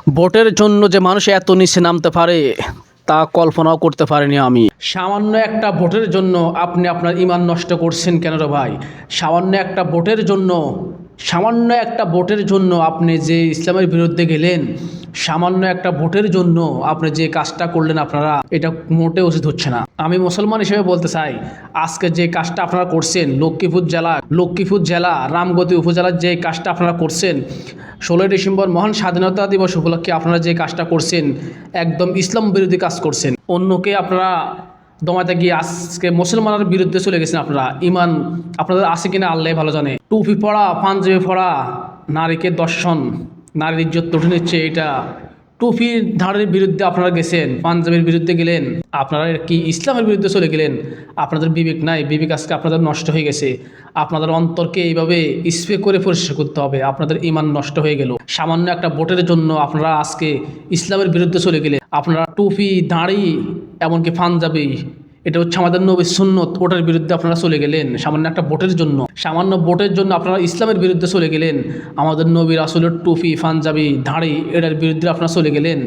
ভোটের জন্য যে মানুষ এত নিচে নামতে পারে তা কল্পনাও করতে পারিনি আমি। সামান্য একটা ভোটের জন্য আপনি আপনার ঈমান নষ্ট করছেন কেন রে ভাই? সামান্য একটা ভোটের জন্য আপনি যে ইসলামের বিরুদ্ধে গেলেন, সামান্য একটা ভোটের জন্য আপনি যে কাজটা করলেন, আপনারা এটা মোটে উচিত হচ্ছে না। আমি মুসলমান হিসেবে বলতে চাই, আজকে যে কাজটা আপনারা করছেন, লক্ষ্মীপুর জেলা রামগতি উপজেলার যে কাজটা আপনারা করছেন, 16ই ডিসেম্বর মহান স্বাধীনতা দিবস উপলক্ষে আপনারা যে কাজটা করছেন, একদম ইসলাম বিরোধী কাজ করছেন। অন্যকে আপনারা দমাতে গিয়ে আজকে মুসলমানের বিরুদ্ধে চলে গেছেন। আপনারা ইমান আপনাদের আছে কিনা আল্লাহ ভালো জানে। টুপি পরা, পাঞ্জাবি পরা, নারীকে দর্শন, নারীর ইজ্জত তুলে নিচ্ছে, এটা টুপির ধারের বিরুদ্ধে আপনারা গেছেন, পাঞ্জাবির বিরুদ্ধে গেলেন, আপনারা কি ইসলামের বিরুদ্ধে চলে গেলেন? আপনাদের বিবেক নাই, বিবেক আজকে আপনাদের নষ্ট হয়ে গেছে। আপনাদের অন্তরকে এইভাবে স্প্রে করে পরিষ্কার করতে হবে। আপনাদের ঈমান নষ্ট হয়ে গেল সামান্য একটা ভোটের জন্য। আপনারা আজকে ইসলামের বিরুদ্ধে চলে গেলেন। আপনারা টুপি, দাড়ি, এমনকি পাঞ্জাবি, এটা হচ্ছে আমাদের নবীর সুন্নত, ওটার বিরুদ্ধে আপনারা চলে গেলেন সামান্য একটা ভোটের জন্য। সামান্য ভোটের জন্য আপনারা ইসলামের বিরুদ্ধে চলে গেলেন। আমাদের নবী রাসূলের টুপি, পাঞ্জাবি, দাড়ি, এটার বিরুদ্ধে আপনারা চলে গেলেন।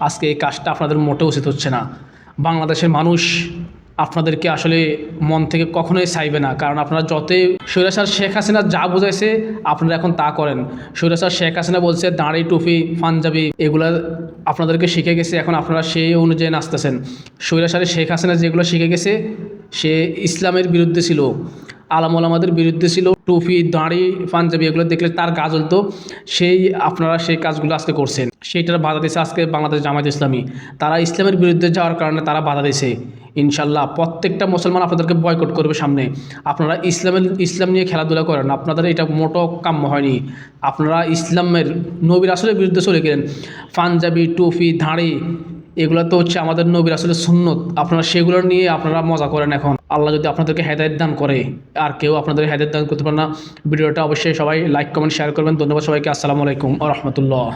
আজকে এই কাজটা আপনাদের মোটেও উচিত হচ্ছে না। বাংলাদেশের মানুষ আপনাদেরকে আসলে মন থেকে কখনোই চাইবে না, কারণ আপনারা যতই স্বৈরাচার শেখ হাসিনা যা বুঝাইছে আপনারা এখন তা করেন। স্বৈরাচার শেখ হাসিনা বলছে দাড়ি, টুপি, পাঞ্জাবি এগুলা আপনাদেরকে শিখে গেছে, এখন আপনারা সেই অনুযায়ী নাচতেছেন। স্বৈরাচারী শেখ হাসিনা যেগুলো শিখে গেছে, সে ইসলামের বিরুদ্ধে ছিল, আলেম ওলামাদের বিরুদ্ধে ছিল। টুপি, দাড়ি, পাঞ্জাবি এগুলো দেখলে তার গা জ্বলতো। আপনারা সেই কাজগুলো আজকে করছেন, সেইটার বাধা দিয়েছে আজকে বাংলাদেশ জামায়াত ইসলামী। তারা ইসলামের বিরুদ্ধে যাওয়ার কারণে তারা বাধা দিয়েছে। ইনশাল্লাহ প্রত্যেকটা মুসলমান আপনাদেরকে বয়কট করবে সামনে। আপনারা ইসলাম নিয়ে খেলাধুলা করেন, আপনাদের এটা মোটো কাম্য হয়নি। আপনারা ইসলামের নবী রাসূলের বিরুদ্ধে চলে গেলেন। পাঞ্জাবি, টুপি, দাড়ি এগুলো তো হচ্ছে আমাদের নবী রাসূলের সুন্নত, আপনারা সেগুলো নিয়ে আপনারা মজা করেন। এখন আল্লাহ যদি আপনাদেরকে হেদায়েত দান করে, আর কেউ আপনাদের হেদায়েত দান করতে পারে না। ভিডিওটা অবশ্যই সবাই লাইক, কমেন্ট, শেয়ার করবেন। ধন্যবাদ সবাইকে। আসসালামু আলাইকুম ওয়া রাহমাতুল্লাহ।